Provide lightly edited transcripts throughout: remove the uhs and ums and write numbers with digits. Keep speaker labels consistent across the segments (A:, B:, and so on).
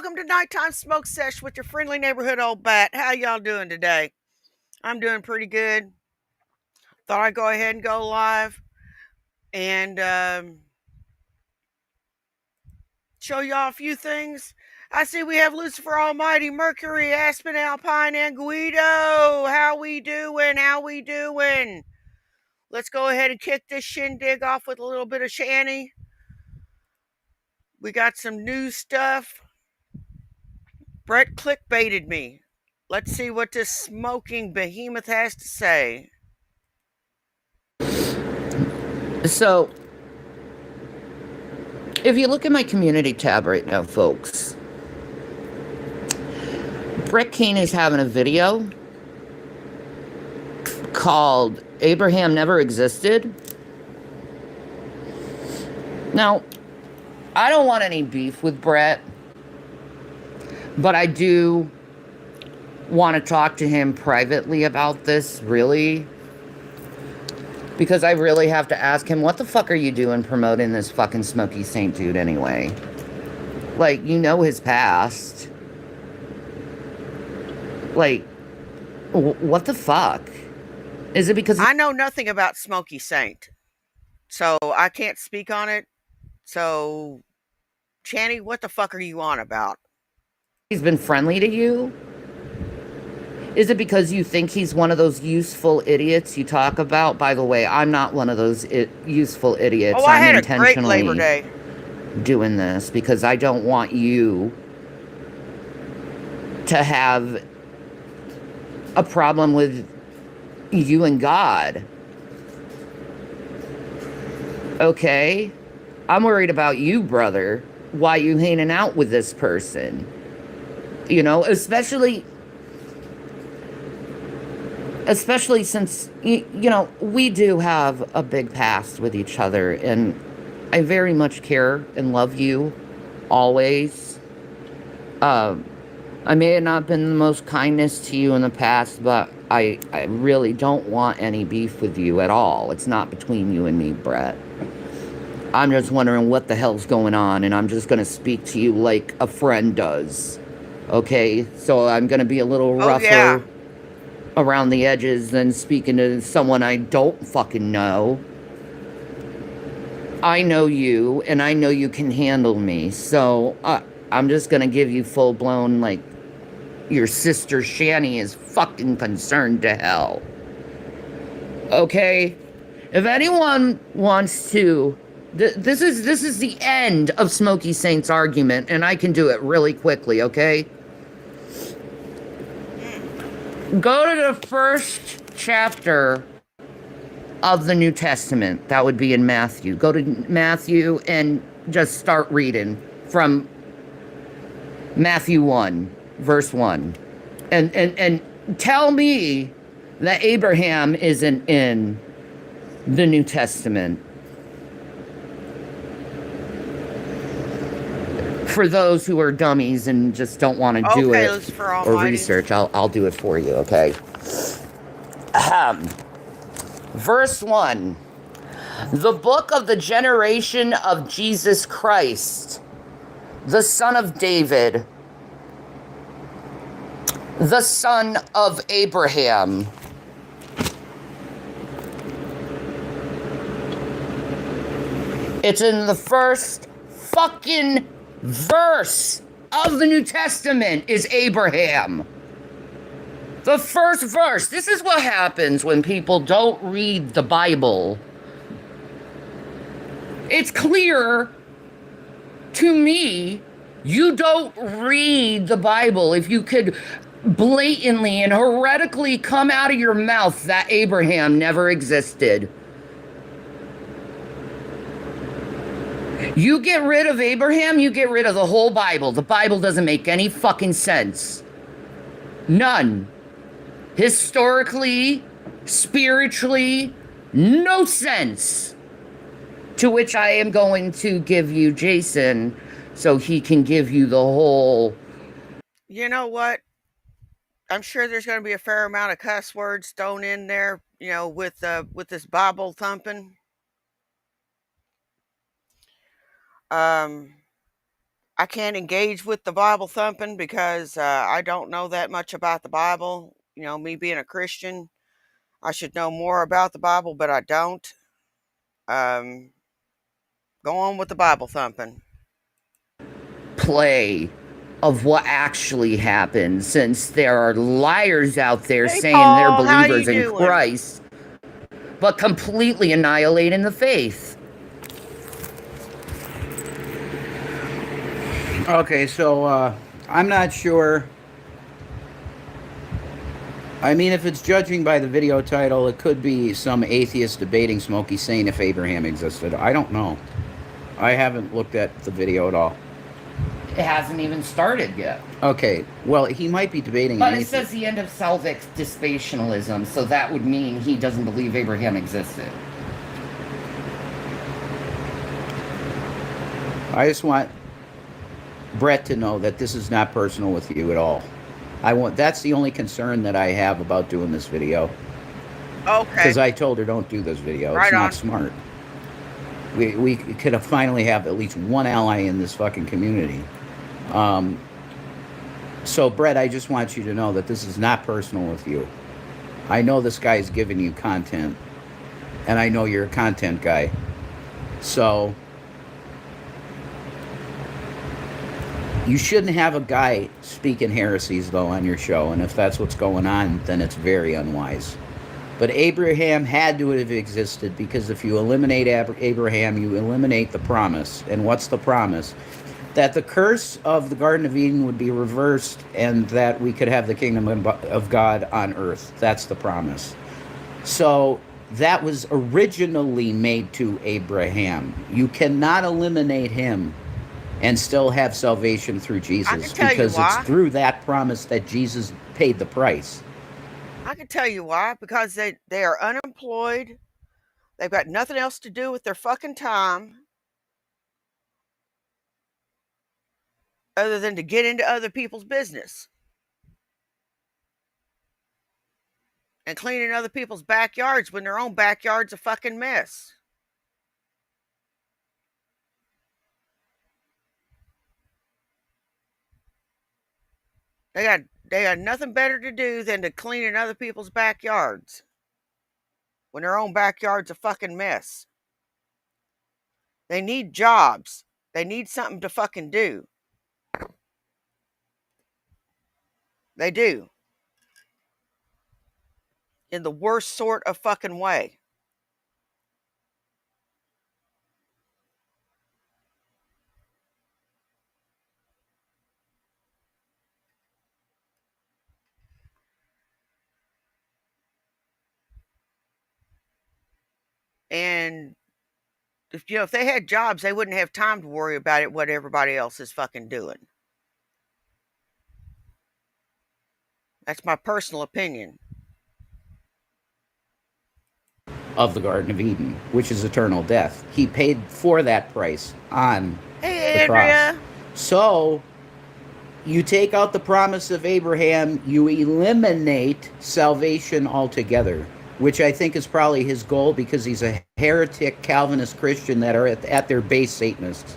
A: welcome to Nighttime Smoke Sesh with your friendly neighborhood old bat. How y'all doing today? I'm doing pretty good. Thought I'd go ahead and go live and show y'all a few things. I see we have Lucifer Almighty, Mercury, Aspen, Alpine, and Guido. How we doing? How we doing? Let's go ahead and kick this shindig off with a little bit of shanty. We got some new stuff. Brett clickbaited me. Let's see what this smoking behemoth has to say.
B: So, if you look at my community tab right now, folks, Brett Keane is having a video called Abraham Never Existed. Now, I don't want any beef with Brett, but I do want to talk to him privately about this, really. Because I really have to ask him, what the fuck are you doing promoting this fucking Smokey Saint dude anyway? Like, you know his past. Like, what the fuck? Is it because...
A: I know nothing about Smokey Saint, so I can't speak on it. So, Channy, what the fuck are you on about?
B: He's been friendly to you? Is it because you think he's one of those useful idiots you talk about? By the way, I'm not one of those useful idiots.
A: Oh, I had
B: I'm
A: a great Labor Day.
B: Doing this because I don't want you to have a problem with you and God. Okay? I'm worried about you, brother. Why you hanging out with this person? You know, especially since, you know, we do have a big past with each other, and I very much care and love you, always. I may have not been the most kindness to you in the past, but I really don't want any beef with you at all. It's not between you and me, Brett. I'm just wondering what the hell's going on, and I'm just going to speak to you like a friend does. Okay? So I'm going to be a little rougher around the edges than speaking to someone I don't fucking know. I know you, and I know you can handle me, so I'm just gonna give you full-blown, like, your sister Shani is fucking concerned to hell. Okay? If anyone wants to... This is the end of Smokey Saint's argument, and I can do it really quickly, okay? Go to the first chapter of the New Testament. That would be in Matthew. Go to Matthew and just start reading from Matthew 1, verse 1. And tell me that Abraham isn't in the New Testament. For those who are dummies and just don't want to do it or research, I'll do it for you, okay? Verse 1. The book of the generation of Jesus Christ, the son of David, the son of Abraham. It's in the first fucking verse of the New Testament is Abraham. The first verse. This is what happens when people don't read the Bible. It's clear to me you don't read the Bible if you could blatantly and heretically come out of your mouth that Abraham never existed. You get rid of Abraham, you get rid of the whole Bible. The Bible doesn't make any fucking sense. None. Historically, spiritually, no sense. To which I am going to give you Jason so he can give you the whole...
A: You know what? I'm sure there's going to be a fair amount of cuss words thrown in there, you know, with this Bible thumping. I can't engage with the Bible thumping because I don't know that much about the Bible. You know, me being a Christian, I should know more about the Bible, but I don't. Um, Go on with the Bible thumping.
B: Play of what actually happened, since there are liars out there
A: Hey,
B: saying they're
A: Paul, how you
B: believers in
A: doing?
B: Christ, but completely annihilating the faith.
C: Okay, so I'm not sure. I mean, if it's judging by the video title, it could be some atheist debating Smokey saying if Abraham existed. I don't know. I haven't looked at the video at all.
B: It hasn't even started yet.
C: Okay, well, he might be debating
B: But
C: an
B: it says the end of Salvic dispensationalism, so that would mean he doesn't believe Abraham existed.
C: I just want Brett to know that this is not personal with you at all. That's the only concern that I have about doing this video.
A: Okay.
C: Because I told her don't do this video.
A: Right
C: It's not
A: on.
C: smart. We could have finally have at least one ally in this fucking community. So Brett, I just want you to know that this is not personal with you. I know this guy is giving you content, and I know you're a content guy. So you shouldn't have a guy speaking heresies, though, on your show. And if that's what's going on, then it's very unwise. But Abraham had to have existed, because if you eliminate Abraham, you eliminate the promise. And what's the promise? That the curse of the Garden of Eden would be reversed, and that we could have the kingdom of God on earth. That's the promise. So that was originally made to Abraham. You cannot eliminate him and still have salvation through Jesus, because it's through that promise that Jesus paid the price.
A: I can tell you why. Because they are unemployed. They've got nothing else to do with their fucking time other than to get into other people's business and cleaning other people's backyards when their own backyard's a fucking mess. They got nothing better to do than to clean in other people's backyards when their own backyard's a fucking mess. They need jobs. They need something to fucking do. They do. In the worst sort of fucking way. And if they had jobs, they wouldn't have time to worry about it, what everybody else is fucking doing. That's my personal opinion.
C: Of the Garden of Eden, which is eternal death. He paid for that price on the cross. So you take out the promise of Abraham, you eliminate salvation altogether, which I think is probably his goal, because he's a heretic Calvinist Christian that are at their base Satanists.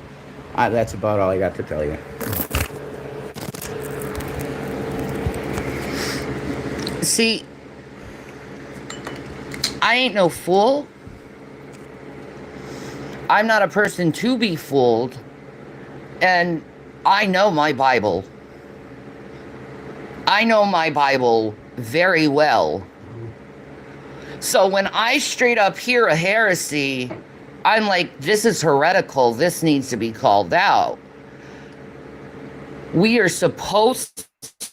C: That's about all I got to tell you.
B: See, I ain't no fool. I'm not a person to be fooled. And I know my Bible. I know my Bible very well. So when I straight up hear a heresy, I'm like, this is heretical. This needs to be called out. We are supposed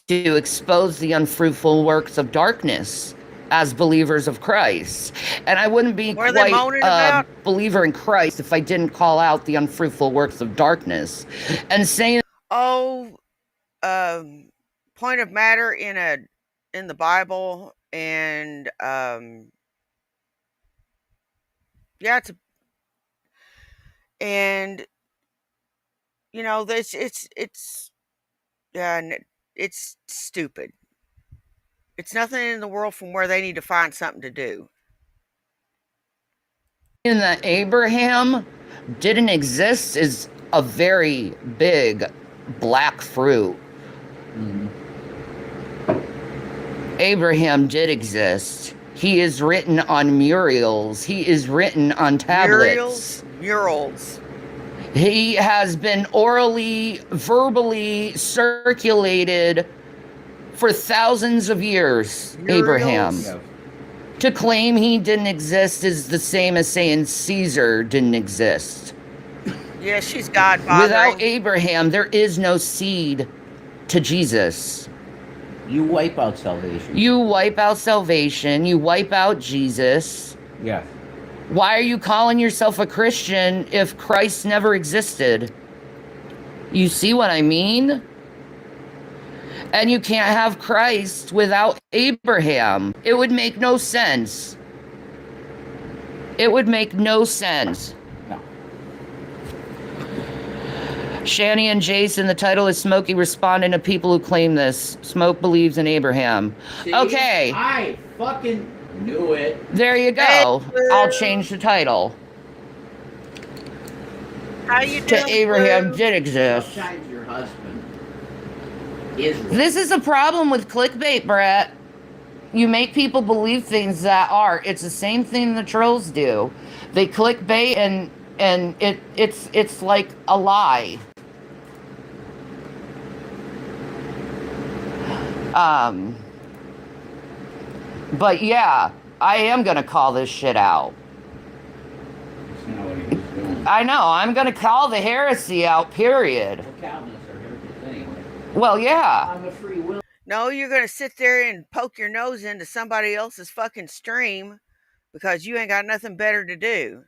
B: to expose the unfruitful works of darkness as believers of Christ. And I wouldn't be quite a believer in Christ if I didn't call out the unfruitful works of darkness. And saying,
A: point of matter in the Bible, and yeah, it's stupid. It's nothing in the world from where they need to find something to do.
B: that Abraham didn't exist is a very big black fruit.
C: Mhm.
B: Abraham did exist. He is written on murals. He is written on tablets.
A: Murals.
B: He has been orally, verbally circulated for thousands of years, Abraham.
A: Murals.
C: Yeah.
B: To claim he didn't exist is the same as saying Caesar didn't exist.
A: Yeah, she's God
B: Without
A: bothering.
B: Abraham, there is no seed to Jesus.
C: You wipe out salvation.
B: You wipe out salvation. You wipe out Jesus.
C: Yeah.
B: Why are you calling yourself a Christian if Christ never existed? You see what I mean? And you can't have Christ without Abraham. It would make no sense. It would make no sense.
C: No.
B: Shani and Jason, the title is Smokey responding to people who claim this. Smoke believes in Abraham.
C: See?
B: Okay,
C: I fucking knew it.
B: there you go. I'll change the title
A: How you
B: to
A: doing,
B: Abraham
A: Blue?
B: did exist.
C: Sometimes your husband is right.
B: This is a problem with clickbait, Brett. You make people believe things that are. It's the same thing the trolls do. They clickbait and it's like a lie. But yeah, I am gonna call this shit out.
C: That's not what he was doing.
B: I know, I'm gonna call the heresy out, period.
C: Well, Calvinists are heretics anyway.
B: Well, yeah.
C: I'm a free will.
A: No, you're gonna sit there and poke your nose into somebody else's fucking stream because you ain't got nothing better to do.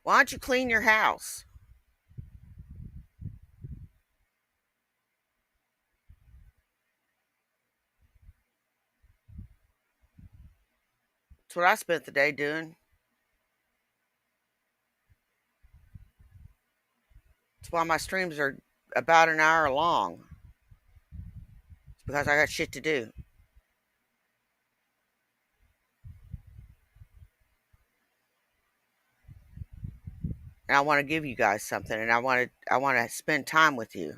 A: Why don't you clean your house? That's what I spent the day doing. That's why my streams are about an hour long. It's because I got shit to do. And I want to give you guys something, and I want to spend time with you.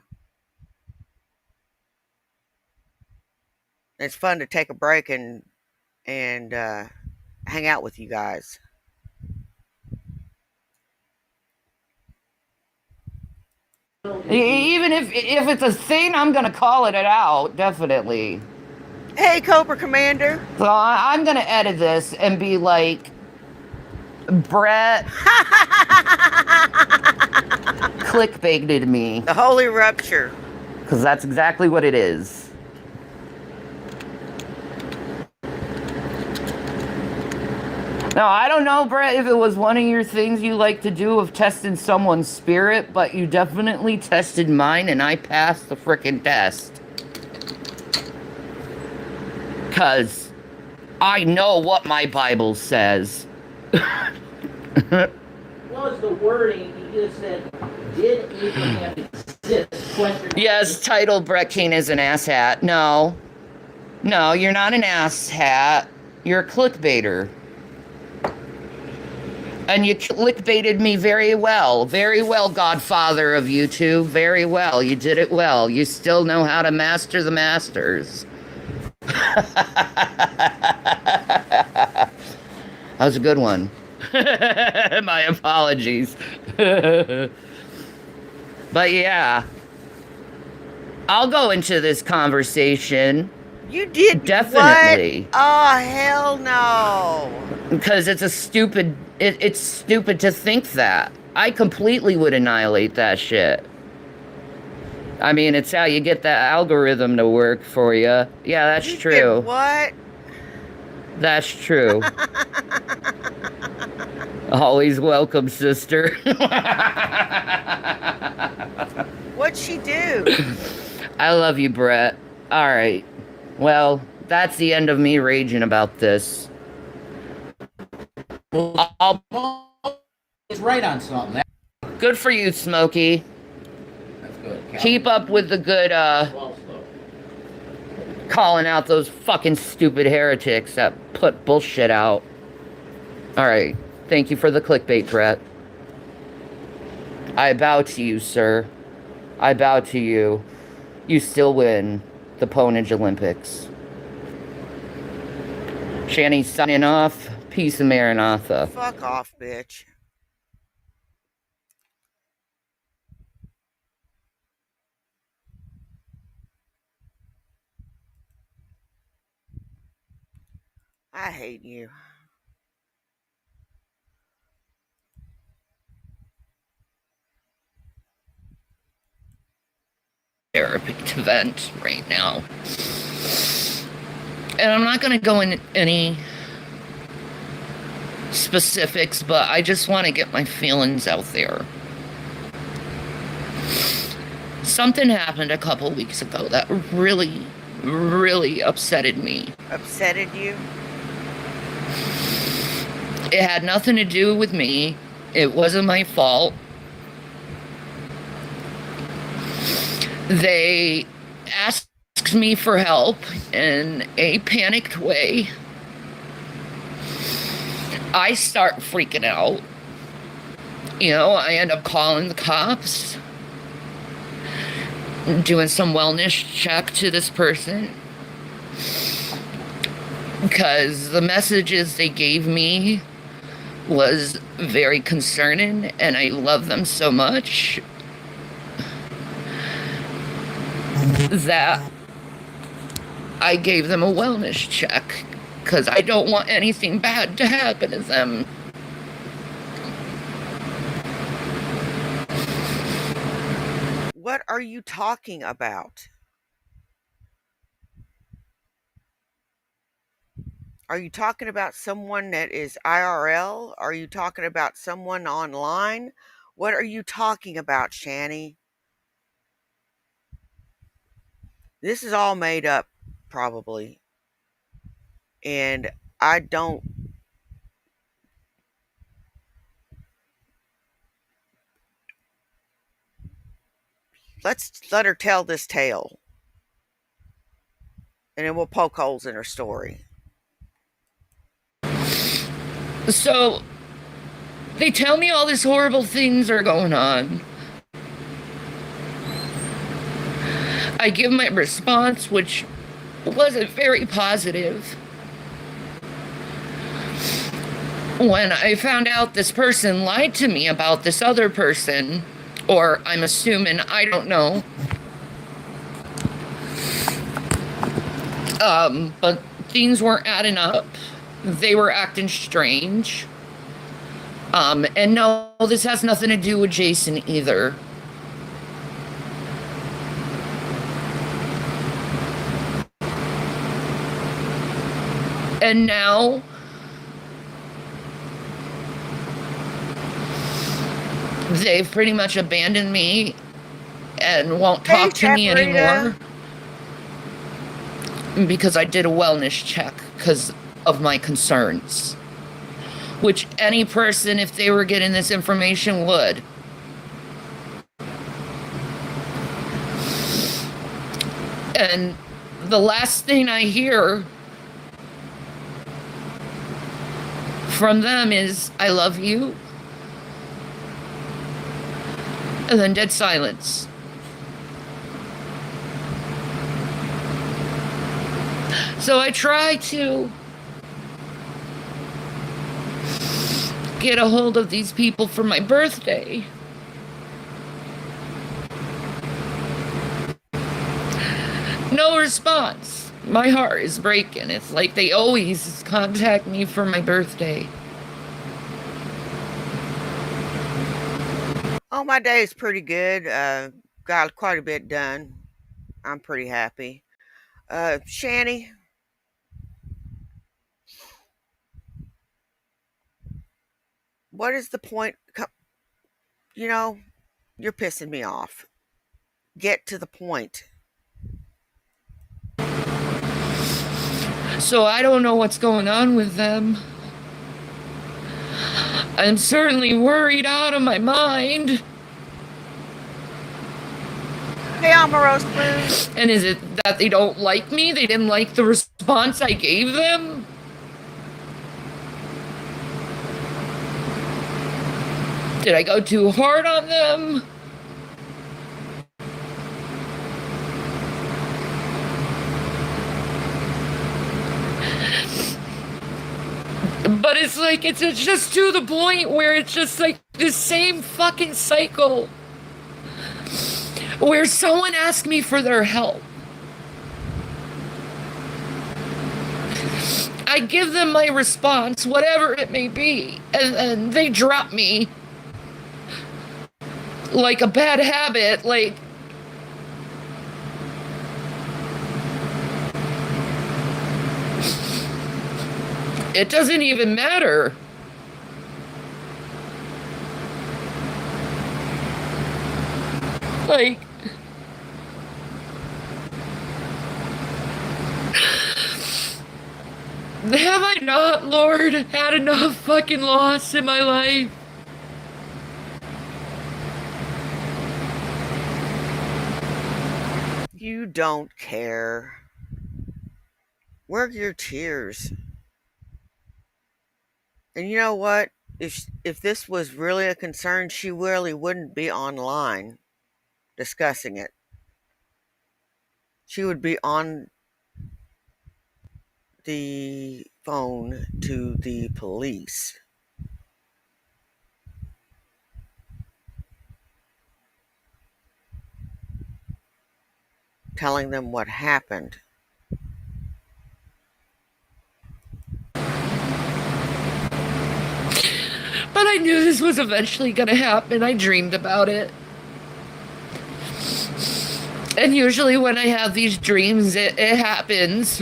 A: It's fun to take a break and hang out with you guys.
B: Even if it's a thing, I'm gonna call it out, definitely.
A: Hey, Cobra Commander.
B: So I'm gonna edit this and be like, Brett clickbaited me,
A: The Holy Rupture.
B: because that's exactly what it is. Now, I don't know, Brett, if it was one of your things you like to do of testing someone's spirit, but you definitely tested mine and I passed the frickin' test. Because I know what my Bible says.
C: What was the wording? You just said, did Abraham exist? Question.
B: Yes, title Brett King is an asshat. No. No, you're not an asshat. You're a clickbaiter. And you clickbaited me very well. Very well, Godfather of YouTube. Very well. You did it well. You still know how to master the masters. That was a good one. My apologies. But yeah. I'll go into this conversation.
A: You did
B: Definitely.
A: What? Oh, hell no.
B: Because it's a stupid... It's stupid to think that. I completely would annihilate that shit. I mean, it's how you get that algorithm to work for you. Yeah, that's
A: You
B: true.
A: did what?
B: That's true. Always welcome, sister.
A: What'd she do?
B: I love you, Brett. All right. Well, that's the end of me raging about this. I'll,
C: It's right on something.
B: good for you, Smokey.
C: That's good.
B: Keep up with the good, calling out those fucking stupid heretics that put bullshit out. All right. Thank you for the clickbait, Brett. I bow to you, sir. I bow to you. You still win the Ponage Olympics. Shanny signing off. Peace and Maranatha.
A: Fuck off, bitch. I hate you.
B: Therapy to vent right now. And I'm not going to go into any specifics, but I just want to get my feelings out there. Something happened a couple weeks ago that really, really upsetted me.
A: Upsetted you?
B: It had nothing to do with me. It wasn't my fault. They asked me for help in a panicked way. I start freaking out. You know, I end up calling the cops, doing some wellness check to this person, because the messages they gave me was very concerning, and I love them so much that I gave them a wellness check, because I don't want anything bad to happen to them.
A: What are you talking about? Are you talking about someone that is IRL? Are you talking about someone online? What are you talking about, Shanny? This is all made up, probably. And I don't. Let's let her tell this tale. And then we'll poke holes in her story.
B: So, they tell me all these horrible things are going on. I give my response, which wasn't very positive. When I found out this person lied to me about this other person, or I'm assuming, I don't know. But things weren't adding up. They were acting strange. And no, this has nothing to do with Jason either. And now they've pretty much abandoned me and won't talk to me anymore, because I did a wellness check because of my concerns, which any person, if they were getting this information, would. And the last thing I hear from them is, "I love you," and then dead silence. So I try to get a hold of these people for my birthday. No response. My heart is breaking. It's like they always contact me for my birthday.
A: Oh, my day is pretty good. Got quite a bit done. I'm pretty happy. Shanny, what is the point? You know, you're pissing me off. Get to the point.
B: So I don't know what's going on with them. I'm certainly worried out of my mind.
A: Hey, Omarosa Blues.
B: And is it that they don't like me? They didn't like the response I gave them?
D: Did I go too hard on them? But it's like, it's just to the point where it's just like the same fucking cycle where someone asks me for their help. I give them my response, whatever it may be, and then they drop me like a bad habit, like, it doesn't even matter. Like, have I not, Lord, had enough fucking loss in my life?
A: You don't care. Where are your tears? And you know what? If this was really a concern, she really wouldn't be online discussing it. She would be on the phone to the police, telling them what happened.
D: But I knew this was eventually gonna happen. I dreamed about it. And usually when I have these dreams, it happens.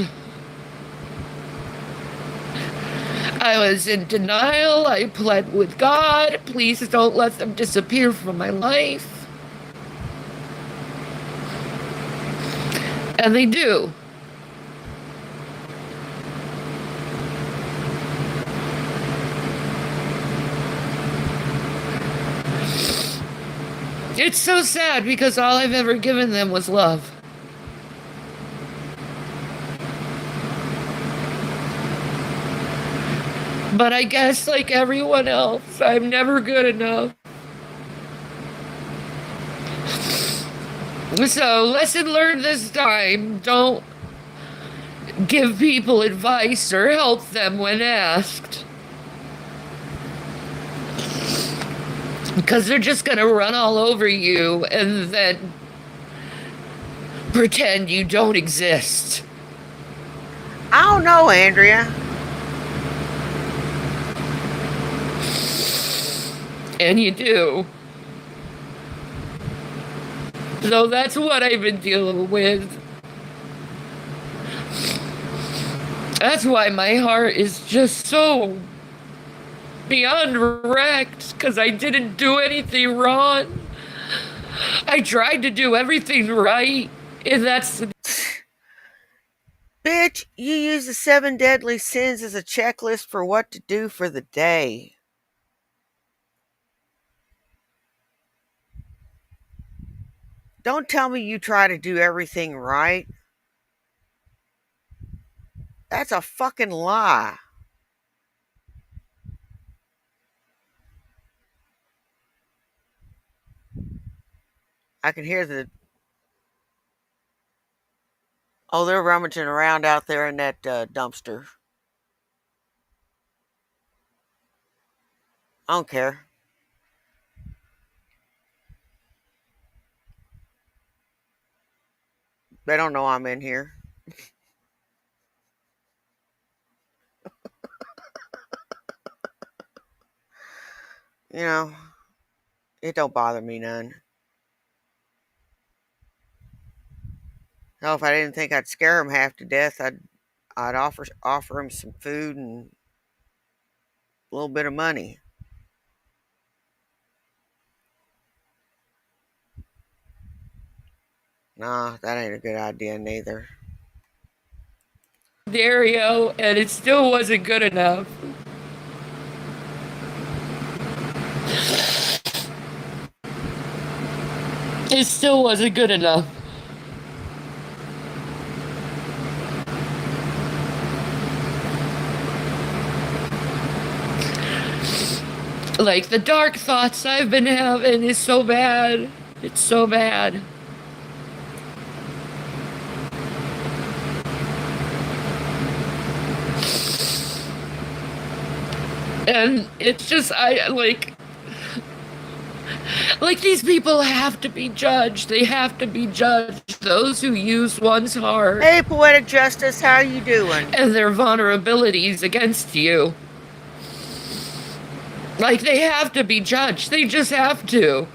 D: I was in denial. I pled with God, please don't let them disappear from my life. And they do. It's so sad because all I've ever given them was love. But I guess, like everyone else, I'm never good enough. So, lesson learned this time, don't give people advice or help them when asked. Because they're just gonna run all over you and then pretend you don't exist.
A: I don't know, Andrea.
D: And you do. So that's what I've been dealing with. That's why my heart is just so beyond wrecked, because I didn't do anything wrong. I tried to do everything right, and that's...
A: Bitch, you use the 7 deadly sins as a checklist for what to do for the day. Don't tell me you try to do everything right. That's a fucking lie. I can hear the... Oh, they're rummaging around out there in that dumpster. I don't care. They don't know I'm in here. You know, it don't bother me none. Hell, if I didn't think I'd scare them half to death, I'd offer them some food and a little bit of money. Nah, that ain't a good idea neither.
D: Dario, and it still wasn't good enough. It still wasn't good enough. Like, the dark thoughts I've been having is so bad. It's so bad. And it's just, like, these people have to be judged. They have to be judged. Those who use one's heart
A: Hey, Poetic Justice, how you doing?
D: and their vulnerabilities against you. Like, they have to be judged. They just have to.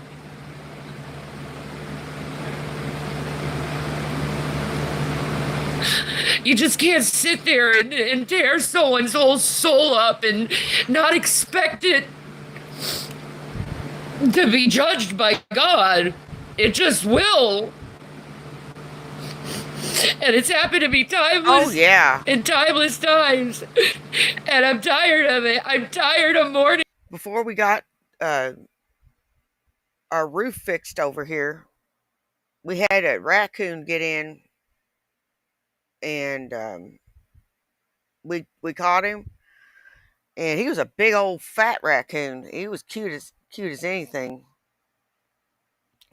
D: You just can't sit there and tear someone's whole soul up and not expect it to be judged by God. It just will. And it's happened to me timeless.
A: Oh, yeah.
D: In timeless times. And I'm tired of it. I'm tired of mourning.
A: Before we got our roof fixed over here, we had a raccoon get in, and we caught him, and he was a big old fat raccoon. He was cute as anything.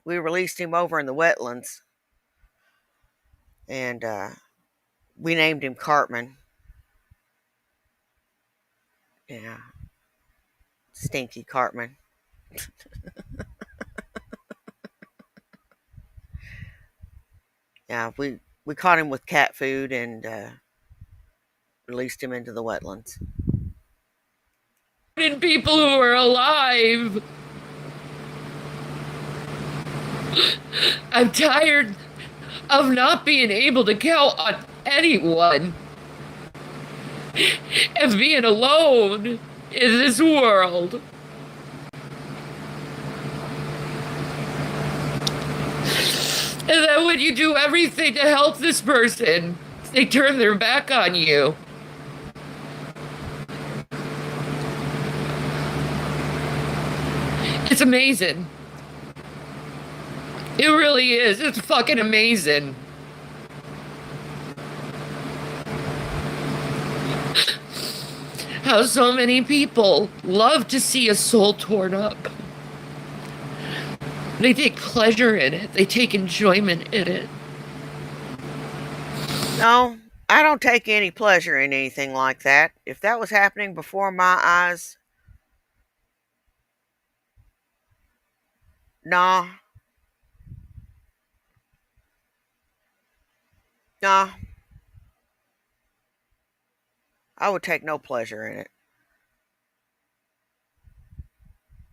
A: We released him over in the wetlands, and we named him Cartman. Yeah, Stinky Cartman. Yeah, we caught him with cat food and released him into the wetlands.
D: People who are alive. I'm tired of not being able to count on anyone and being alone in this world. And then when you do everything to help this person, they turn their back on you. It's amazing. It really is. It's fucking amazing. How so many people love to see a soul torn up. They take pleasure in it. They take enjoyment in it.
A: No, I don't take any pleasure in anything like that. If that was happening before my eyes, nah. Nah. I would take no pleasure in it.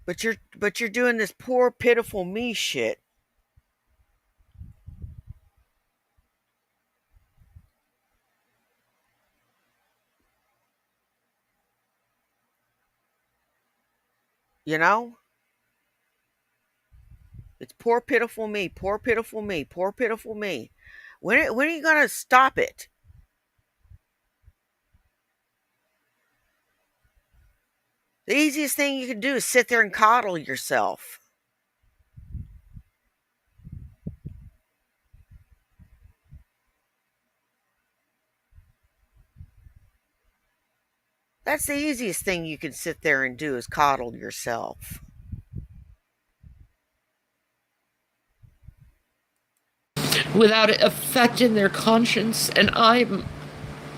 A: But you're doing this poor pitiful me shit. You know? It's poor pitiful me, poor pitiful me, poor pitiful me. When are you going to stop it? The easiest thing you can do is sit there and coddle yourself. That's the easiest thing you can sit there and do is coddle yourself.
D: Without it affecting their conscience, and I'm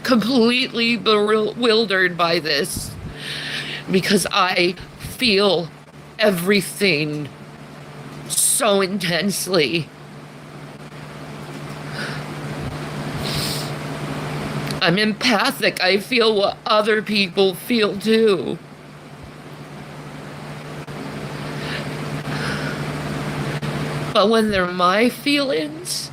D: completely bewildered by this because I feel everything so intensely. I'm empathic. I feel what other people feel too. But when they're my feelings,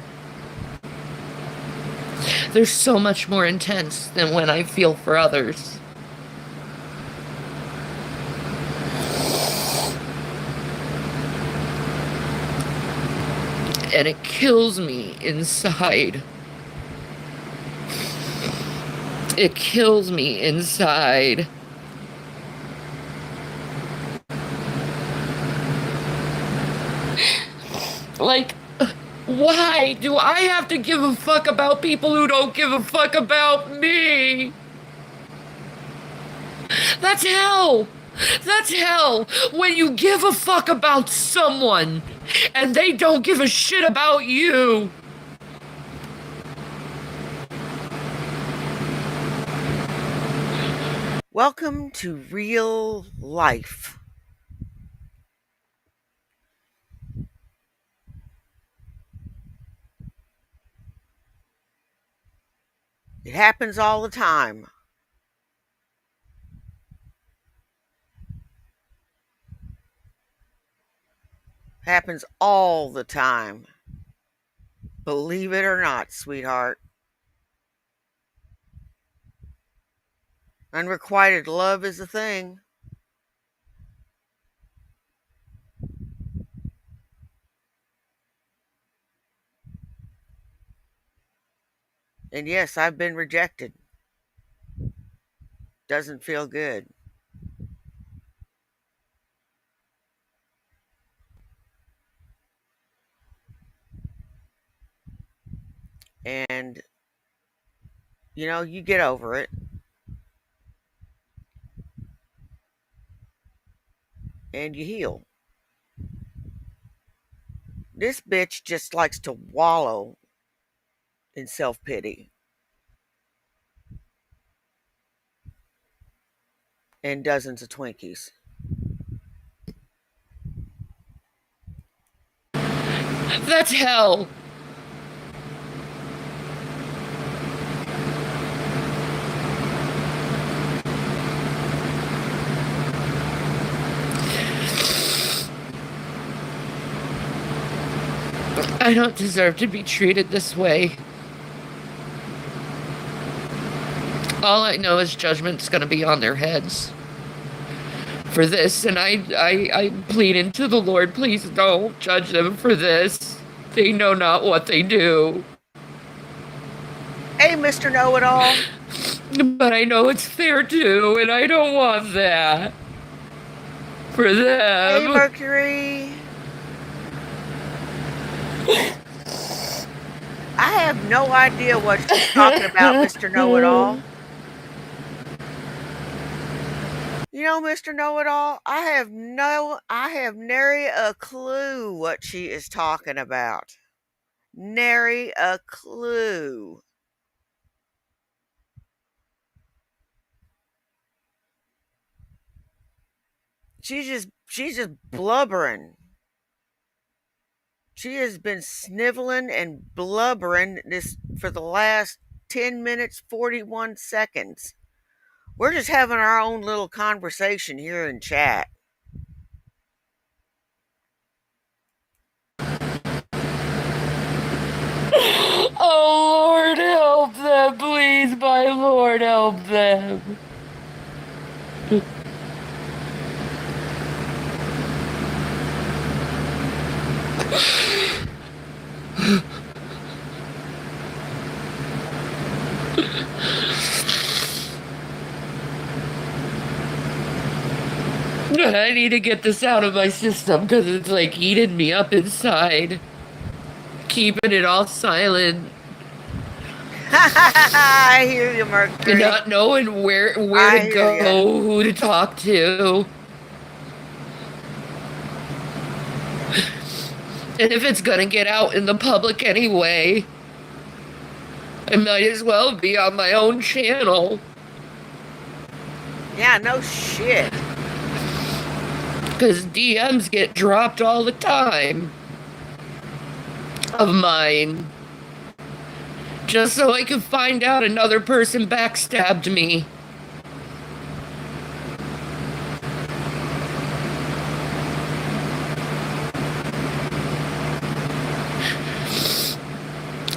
D: they're so much more intense than when I feel for others. And it kills me inside. It kills me inside. Like, why do I have to give a fuck about people who don't give a fuck about me? That's hell. That's hell when you give a fuck about someone and they don't give a shit about you.
A: Welcome to real life. It happens all the time. Happens all the time. Believe it or not, sweetheart. Unrequited love is a thing. And yes, I've been rejected. Doesn't feel good. And, you get over it. And you heal. This bitch just likes to wallow in self pity and dozens of Twinkies.
D: That's hell. I don't deserve to be treated this way. All I know is judgment's gonna be on their heads for this, and I plead into the Lord, please don't judge them for this. They know not what they do.
A: Hey, Mr. Know It All.
D: But I know it's fair too, and I don't want that for them.
A: Hey, Mercury. I have no idea what she's talking about, Mr. Know It All. Mr. Know It All, I have nary a clue what she is talking about. Nary a clue. She's just blubbering. She has been sniveling and blubbering this for the last 10 minutes, 41 seconds. We're just having our own little conversation here in chat.
D: Oh Lord, help them, please, my Lord, help them. I need to get this out of my system because it's like eating me up inside. Keeping it all silent.
A: I hear you, Mercury.
D: Not knowing where to go, who to talk to. And if it's gonna get out in the public anyway, I might as well be on my own channel.
A: Yeah, no shit.
D: Because DMs get dropped all the time. Of mine. Just so I can find out another person backstabbed me.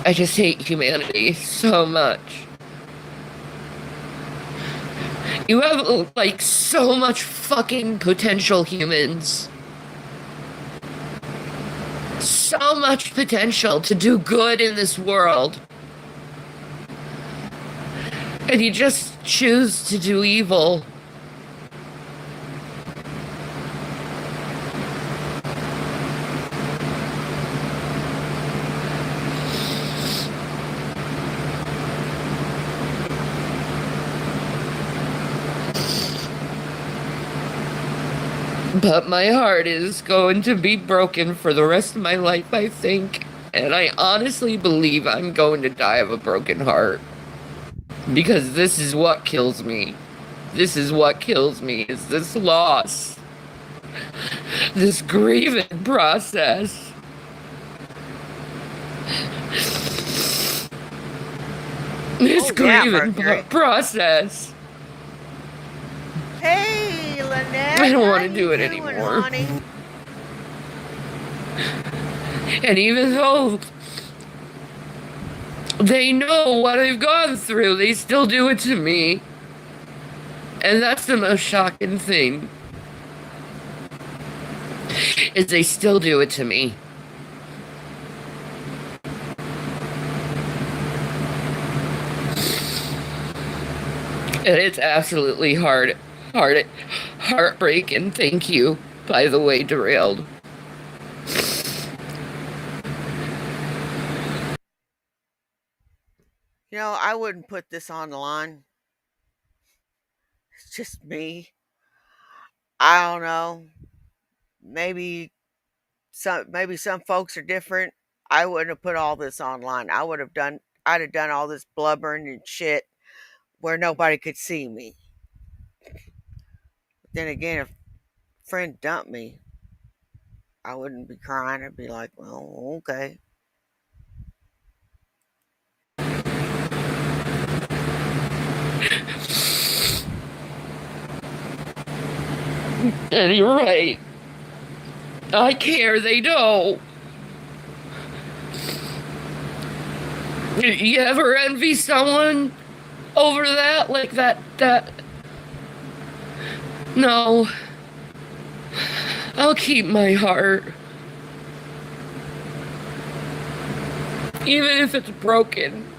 D: I just hate humanity so much. You have, like, so much fucking potential, humans. So much potential to do good in this world. And you just choose to do evil. But my heart is going to be broken for the rest of my life, I think. And I honestly believe I'm going to die of a broken heart. Because this is what kills me. This is what kills me, is this loss. This grieving process. This grieving process.
A: Hey, Lynette.
D: I don't want to do it anymore.
A: Honey?
D: And even though they know what I've gone through, they still do it to me. And that's the most shocking thing. Is they still do it to me. And it's absolutely heartbreaking. Thank you, by the way, Derailed.
A: You know, I wouldn't put this on the line. It's just me. I don't know. Maybe some folks are different. I wouldn't have put all this online. I'd have done all this blubbering and shit where nobody could see me. But then again, if a friend dumped me, I wouldn't be crying. I'd be like, well, okay.
D: And you're right. I care, they know. You ever envy someone over that? Like that? No. I'll keep my heart. Even if it's broken.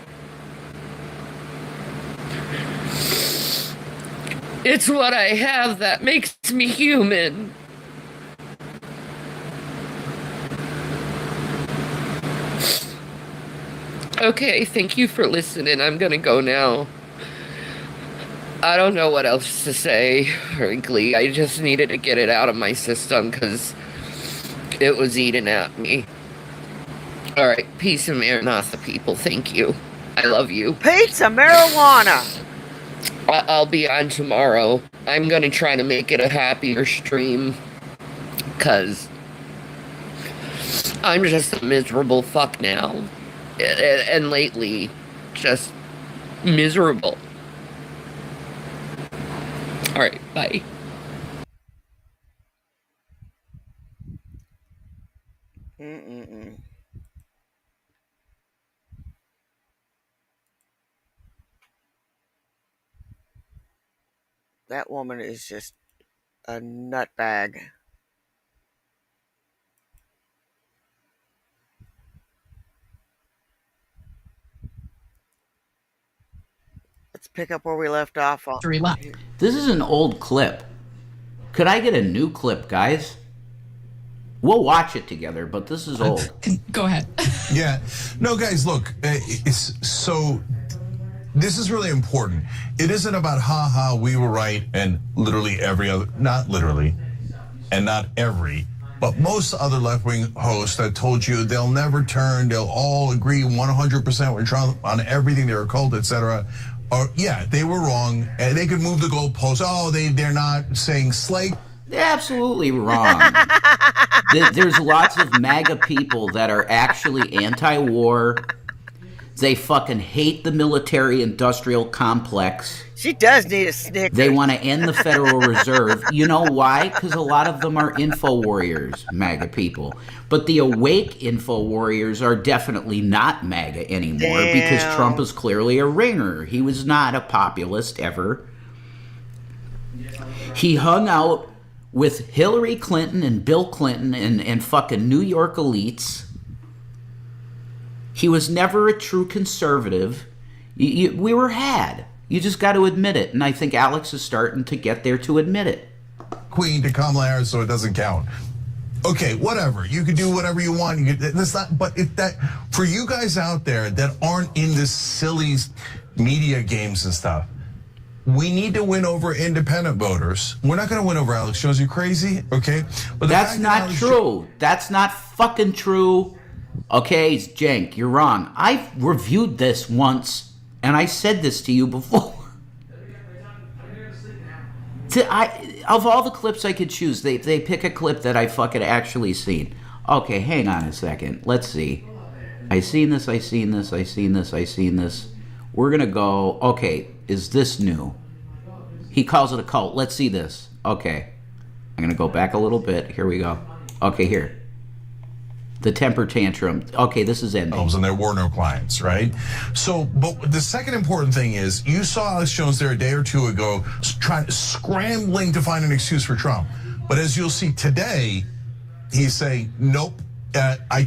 D: It's what I have that makes me human. Okay, thank you for listening. I'm gonna go now. I don't know what else to say, frankly. I just needed to get it out of my system because it was eating at me. Alright, peace and maranatha, people. Thank you. I love you.
A: Pizza marijuana.
D: I'll be on tomorrow. I'm gonna try to make it a happier stream. Because I'm just a miserable fuck now. And lately, just miserable. Alright, bye.
A: Mm-mm-mm. That woman is just a nutbag. Let's pick up where we left off.
C: This is an old clip. Could I get a new clip, guys? We'll watch it together, but this is old.
E: Go ahead.
F: Yeah. No, guys, look, this is really important. It isn't about, we were right, and literally every other, not literally, and not every, but most other left-wing hosts that told you they'll never turn, they'll all agree 100% with Trump on everything, they're a cult, etc. Or, yeah, they were wrong, and they could move the goalposts. Oh, they're not saying slave.
C: They're absolutely wrong. There's lots of MAGA people that are actually anti-war. They fucking hate the military-industrial complex.
A: She does need a Snickers.
C: They want to end the Federal Reserve. You know why? Because a lot of them are info warriors, MAGA people. But the awake info warriors are definitely not MAGA anymore because Trump is clearly a ringer. He was not a populist ever. He hung out with Hillary Clinton and Bill Clinton and fucking New York elites. He was never a true conservative. We were had. You just got to admit it. And I think Alex is starting to get there to admit it.
F: Queen to Kamala Harris, so it doesn't count. Okay, whatever. You can do whatever you want. That's not. But if that for you guys out there that aren't in this silly media games and stuff, we need to win over independent voters. We're not going to win over Alex Jones. You crazy? Okay,
C: but that's not true. That's not fucking true. Okay, Jenk, you're wrong. I've reviewed this once, and I said this to you before. Of all the clips I could choose, they pick a clip that I fucking actually seen. Okay, hang on a second. Let's see. I seen this. We're gonna go. Okay, is this new? He calls it a cult. Let's see this. Okay, I'm gonna go back a little bit. Here we go. Okay, here. The temper tantrum. Okay, this is ending.
F: And there were no clients, right? So, but the second important thing is, you saw Alex Jones there a day or two ago, scrambling to find an excuse for Trump. But as you'll see today, he's saying, nope, I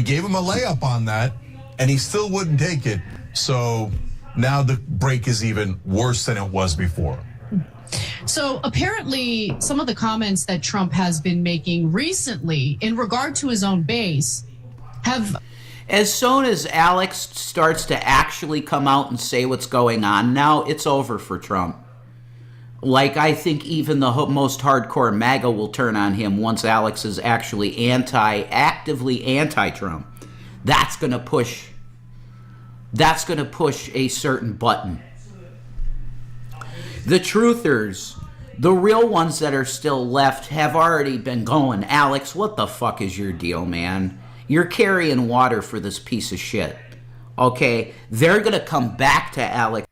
F: gave him a layup on that, and he still wouldn't take it. So now the break is even worse than it was before.
E: So apparently some of the comments that Trump has been making recently in regard to his own base have...
C: As soon as Alex starts to actually come out and say what's going on now, it's over for Trump. Like, I think even the most hardcore MAGA will turn on him once Alex is actually actively anti-Trump. That's going to push a certain button. The truthers, the real ones that are still left, have already been going, Alex, what the fuck is your deal, man? You're carrying water for this piece of shit. Okay? They're going to come back to Alex.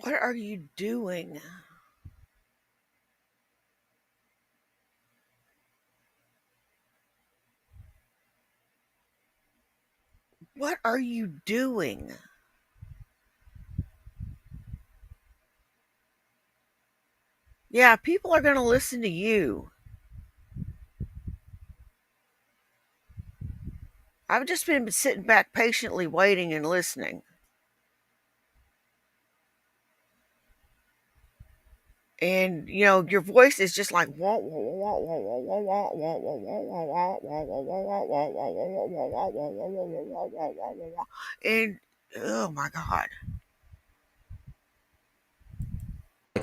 A: What are you doing? What are you doing? Yeah, people are going to listen to you. I've just been sitting back patiently waiting and listening. And, you know, your voice is just like, and, oh my God.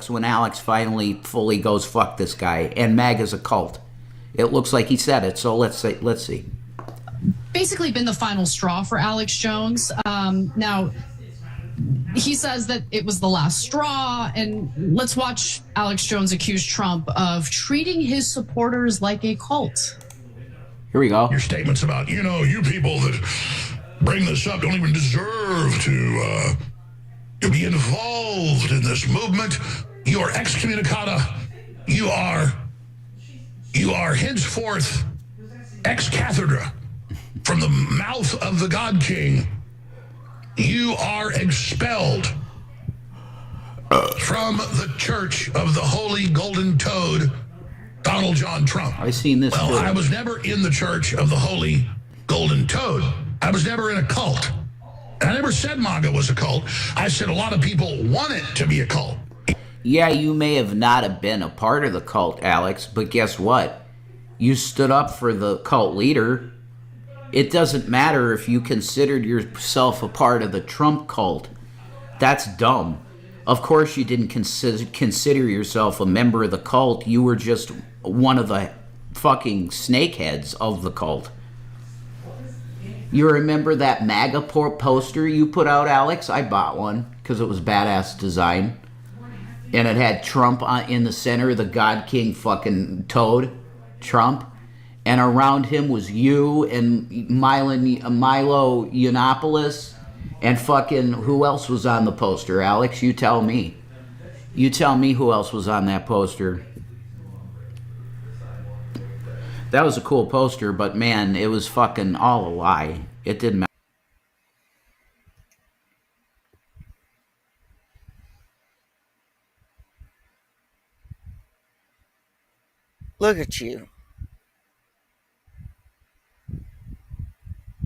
C: When Alex finally fully goes, fuck this guy, and MAGA's a cult. It looks like he said it, so let's see.
E: Basically been the final straw for Alex Jones. Now, he says that it was the last straw, and let's watch Alex Jones accuse Trump of treating his supporters like a cult.
C: Here we go.
G: Your statements about, you people that bring this up don't even deserve to be involved in this movement. You are excommunicata. You are henceforth ex cathedra from the mouth of the God King. You are expelled from the Church of the Holy Golden Toad, Donald John Trump.
C: I've seen this.
G: Well, I was never in the Church of the Holy Golden Toad. I was never in a cult. I never said MAGA was a cult. I said a lot of people want it to be a cult.
C: Yeah, you may have not have been a part of the cult, Alex, but guess what? You stood up for the cult leader. It doesn't matter if you considered yourself a part of the Trump cult. That's dumb. Of course you didn't consider yourself a member of the cult. You were just one of the fucking snakeheads of the cult. You remember that MAGA poster you put out, Alex? I bought one because it was badass design. And it had Trump in the center, the God King fucking toad, Trump. And around him was you and Milo Yiannopoulos. And fucking, who else was on the poster, Alex? You tell me. You tell me who else was on that poster. That was a cool poster, but man, it was fucking all a lie. It didn't matter.
A: Look at you.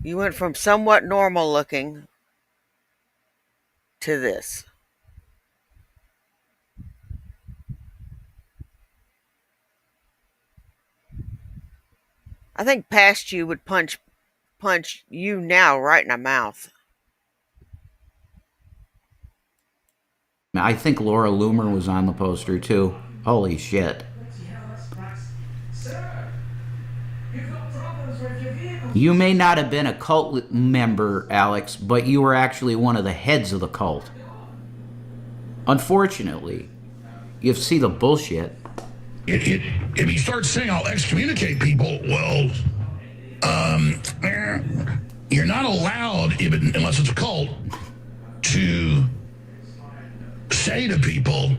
A: You went from somewhat normal looking to this. I think past you would punch punch you now right in the mouth.
C: I think Laura Loomer was on the poster too. Holy shit. You may not have been a cult member, Alex, but you were actually one of the heads of the cult. Unfortunately, you see the bullshit.
G: If he starts saying I'll excommunicate people, well, you're not allowed, even unless it's a cult, to say to people.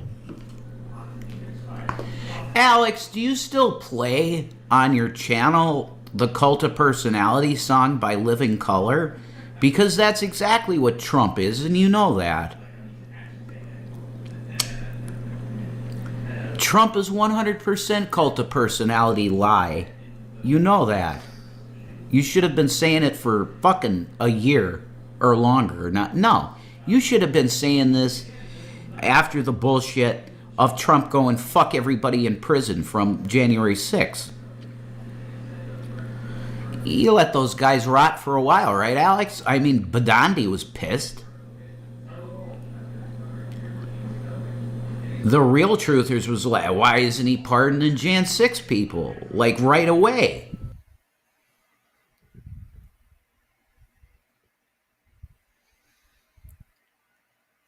C: Alex, do you still play on your channel the Cult of Personality song by Living Color? Because that's exactly what Trump is, and you know that. Trump is 100% Cult of Personality lie. You know that. You should have been saying it for fucking a year or longer. No, you should have been saying this after the bullshit of Trump going fuck everybody in prison from January 6th. You let those guys rot for a while, right, Alex? I mean, Badandi was pissed. The real truthers was like, why isn't he pardoning Jan 6 people? Like, right away.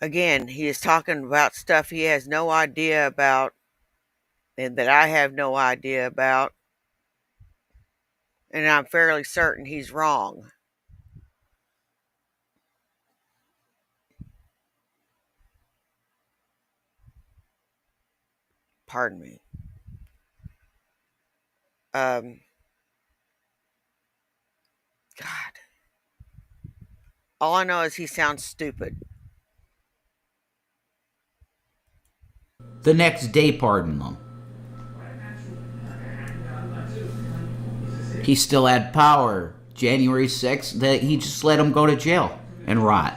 A: Again, he is talking about stuff he has no idea about and that I have no idea about. And I'm fairly certain he's wrong. Pardon me. God. All I know is he sounds stupid.
C: The next day, pardon them. He still had power. January 6th, that he just let him go to jail and rot.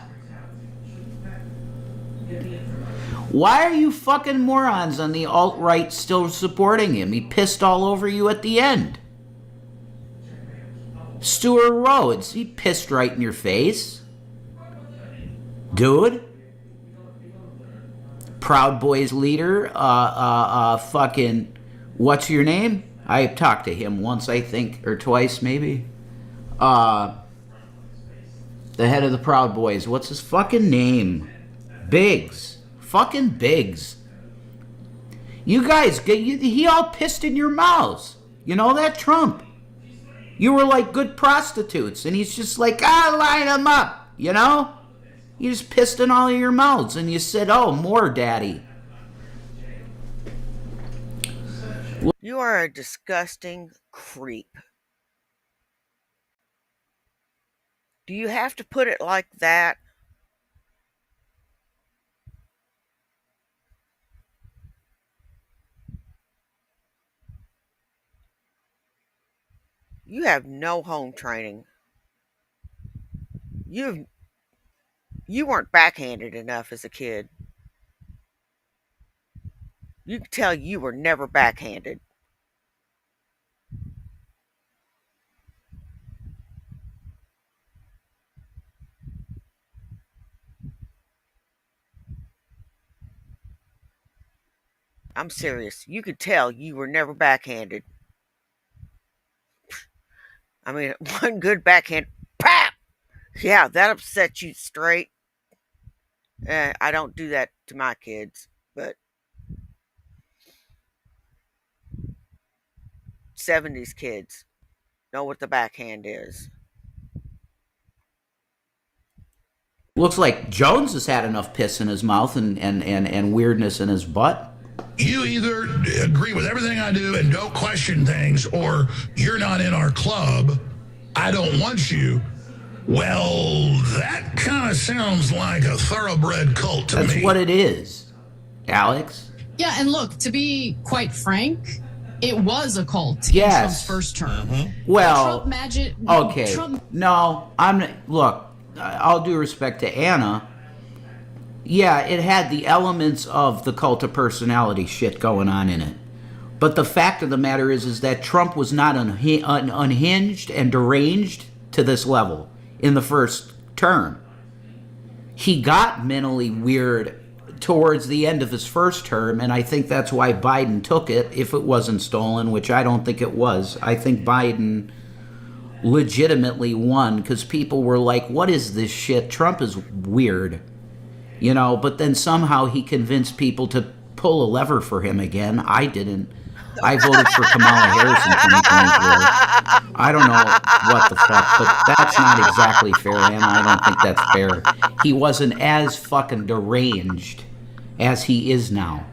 C: Why are you fucking morons on the alt-right still supporting him? He pissed all over you at the end. Stuart Rhodes, he pissed right in your face. Dude. Proud Boys leader, fucking, what's your name? I talked to him once, I think, or twice, maybe. The head of the Proud Boys, what's his fucking name? Biggs. Fucking Biggs. You guys, he all pissed in your mouths. You know that, Trump? You were like good prostitutes, and he's just like, line them up, you know? You just pissed in all of your mouths, and you said, oh, more, daddy.
A: You are a disgusting creep. Do you have to put it like that? You have no home training. You weren't backhanded enough as a kid. You can tell you were never backhanded. I'm serious. You could tell you were never backhanded. I mean, one good backhand, pap! Yeah, that upset you straight. I don't do that to my kids, but 70s kids know what the backhand is.
C: Looks like Jones has had enough piss in his mouth and weirdness in his butt.
G: You either agree with everything I do and don't question things, or you're not in our club. I don't want you. Well, that kind of sounds like a thoroughbred cult to me.
C: That's what it is, Alex.
E: Yeah, and look, to be quite frank, it was a cult in
C: Yes.
E: Trump's first term.
C: Well,
E: Trump magic.
C: okay.
E: Trump,
C: No, look, all due respect to Anna, yeah, it had the elements of the cult of personality shit going on in it. But the fact of the matter is that Trump was not unhinged and deranged to this level in the first term. He got mentally weird towards the end of his first term, and I think that's why Biden took it, if it wasn't stolen, which I don't think it was. I think Biden legitimately won because people were like, what is this shit? Trump is weird. You know, but then somehow he convinced people to pull a lever for him again. I didn't. I voted for Kamala Harris in 2024. I don't know what the fuck, but that's not exactly fair, and I don't think that's fair. He wasn't as fucking deranged as he is now.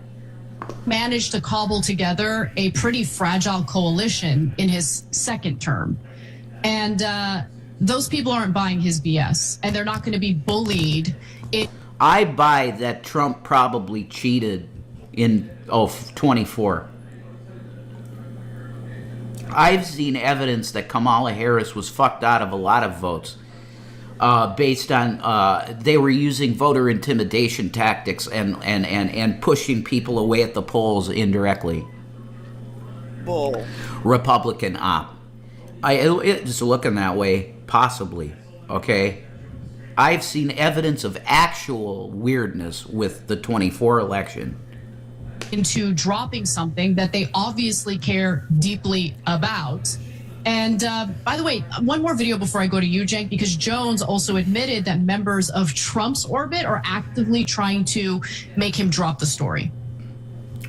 E: Managed to cobble together a pretty fragile coalition in his second term. And those people aren't buying his BS, and they're not going to be bullied.
C: I buy that Trump probably cheated in 24. I've seen evidence that Kamala Harris was fucked out of a lot of votes based on they were using voter intimidation tactics and pushing people away at the polls indirectly.
A: Bull.
C: Republican op. It's looking that way, possibly. Okay? I've seen evidence of actual weirdness with the 24 election.
E: Into dropping something that they obviously care deeply about. And by the way, one more video before I go to you, Cenk, because Jones also admitted that members of Trump's orbit are actively trying to make him drop the story.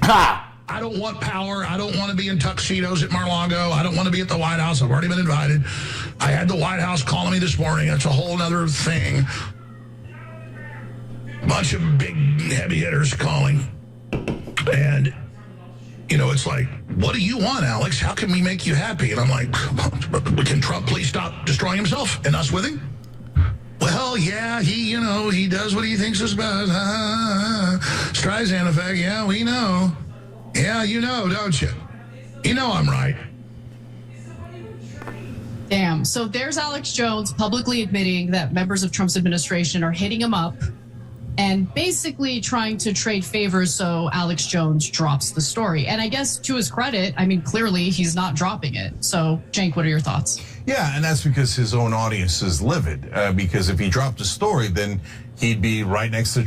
C: Ha!
G: I don't want power. I don't want to be in tuxedos at Mar-a-Lago. I don't want to be at the White House. I've already been invited. I had the White House calling me this morning. That's a whole other thing. Bunch of big heavy hitters calling. And, you know, it's like, what do you want, Alex? How can we make you happy? And I'm like, can Trump please stop destroying himself and us with him? Well, yeah, he does what he thinks is best. Streisand effect, yeah, we know. Yeah, you know, don't you? You know I'm right.
E: Damn. So there's Alex Jones publicly admitting that members of Trump's administration are hitting him up and basically trying to trade favors so Alex Jones drops the story. And I guess to his credit, I mean, clearly he's not dropping it. So, Cenk, what are your thoughts?
F: Yeah, and that's because his own audience is livid. Because if he dropped the story, then he'd be right next to.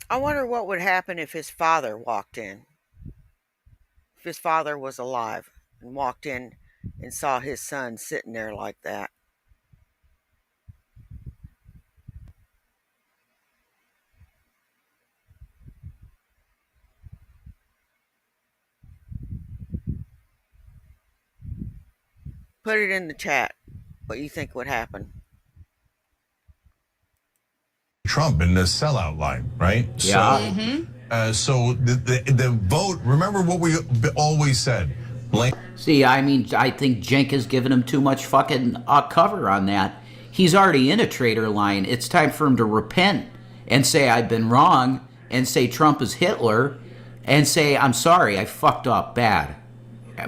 A: I wonder what would happen if his father walked in. If his father was alive and walked in and saw his son sitting there like that. Put it in the chat what you think would happen.
F: Trump in the sellout line, right?
C: Yeah.
F: So the vote, remember what we always said.
C: See, I mean, I think Cenk has given him too much fucking cover on that. He's already in a traitor line. It's time for him to repent and say, I've been wrong, and say Trump is Hitler, and say, I'm sorry, I fucked up bad.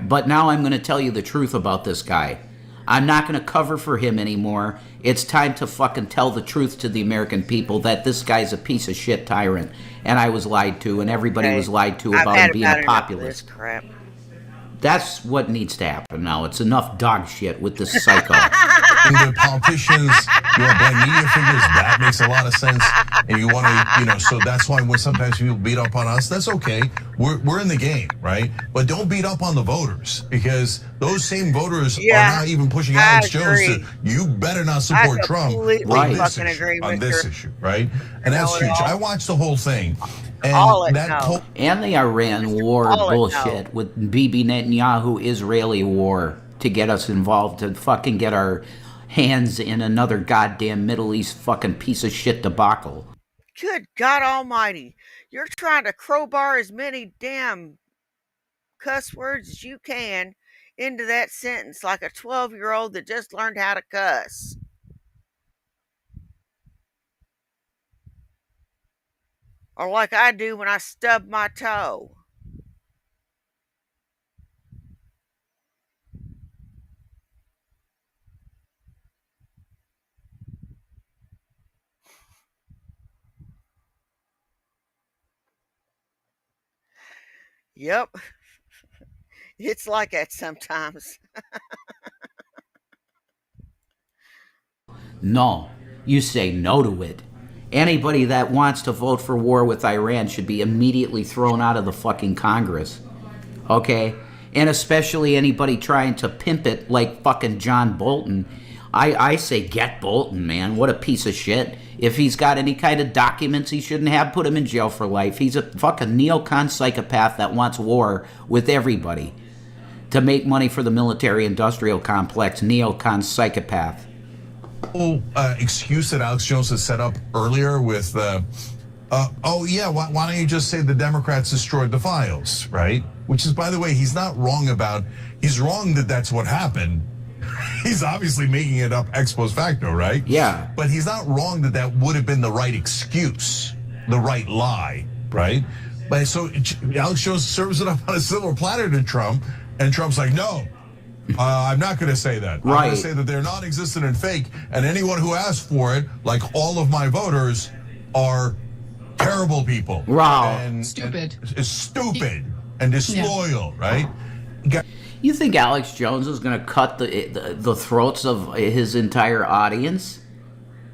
C: But now I'm going to tell you the truth about this guy. I'm not going to cover for him anymore. It's time to fucking tell the truth to the American people that this guy's a piece of shit tyrant, and I was lied to, and everybody was lied to about him being a populist.
A: Crap.
C: That's what needs to happen now. It's enough dog shit with this psycho.
F: The politicians, you want to blame media figures, that makes a lot of sense. And you want to, so that's why when sometimes people beat up on us, that's okay. We're in the game, right? But don't beat up on the voters, because those same voters are not even pushing Alex Jones to, you better not support Trump on this issue, right? And that's huge. I watched the whole thing.
C: And the Iran war bullshit with Bibi Netanyahu Israeli war to get us involved, to fucking get our hands in another goddamn Middle East fucking piece of shit debacle.
A: Good God Almighty. You're trying to crowbar as many damn cuss words as you can into that sentence like a 12-year-old that just learned how to cuss. Or like I do when I stub my toe. Yep. It's like that sometimes.
C: No. You say no to it. Anybody that wants to vote for war with Iran should be immediately thrown out of the fucking Congress. Okay? And especially anybody trying to pimp it like fucking John Bolton. I say get Bolton, man. What a piece of shit. If he's got any kind of documents he shouldn't have, put him in jail for life. He's a fucking neocon psychopath that wants war with everybody to make money for the military-industrial complex. Neocon psychopath.
F: Excuse that Alex Jones has set up earlier with why don't you just say the Democrats destroyed the files, right? Which is, by the way, he's not wrong about, he's wrong that that's what happened. He's obviously making it up ex post facto, right?
C: Yeah.
F: But he's not wrong that that would have been the right excuse, the right lie, right? But so Alex Jones serves it up on a silver platter to Trump, and Trump's like, no, I'm not going to say that. I'm going to say that they're non-existent and fake, and anyone who asked for it, like all of my voters, are terrible people.
C: Wow.
F: And
E: Stupid.
F: Stupid and disloyal, right?
C: You think Alex Jones is going to cut the throats of his entire audience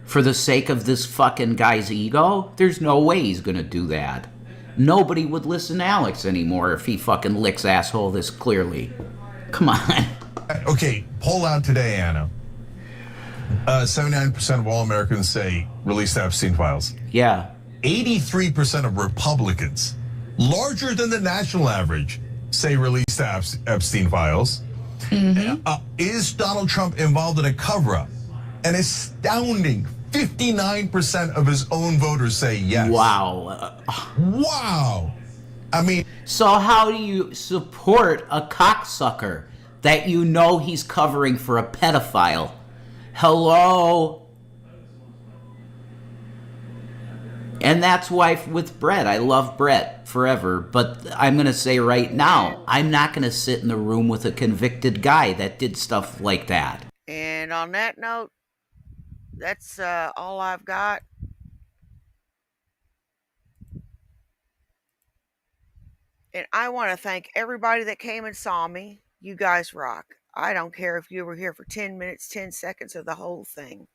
C: for the sake of this fucking guy's ego? There's no way he's going to do that. Nobody would listen to Alex anymore if he fucking licks asshole this clearly. Come on.
F: Okay, poll out today, Anna. 79% of all Americans say release the Epstein files.
C: Yeah.
F: 83% of Republicans, larger than the national average, say release the Epstein files. Is Donald Trump involved in a cover-up? An astounding 59% of his own voters say yes.
C: Wow.
F: Wow. I mean,
C: so how do you support a cocksucker that you know he's covering for a pedophile? Hello? And that's why with Brett, I love Brett forever. But I'm going to say right now, I'm not going to sit in the room with a convicted guy that did stuff like that.
A: And on that note, that's all I've got. And I want to thank everybody that came and saw me. You guys rock. I don't care if you were here for 10 minutes, 10 seconds, or the whole thing.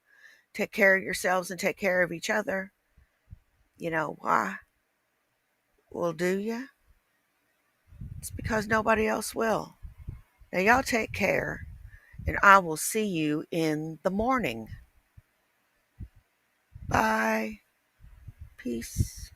A: Take care of yourselves and take care of each other. You know why? Well, do you? It's because nobody else will. Now, y'all take care, and I will see you in the morning. Bye. Peace.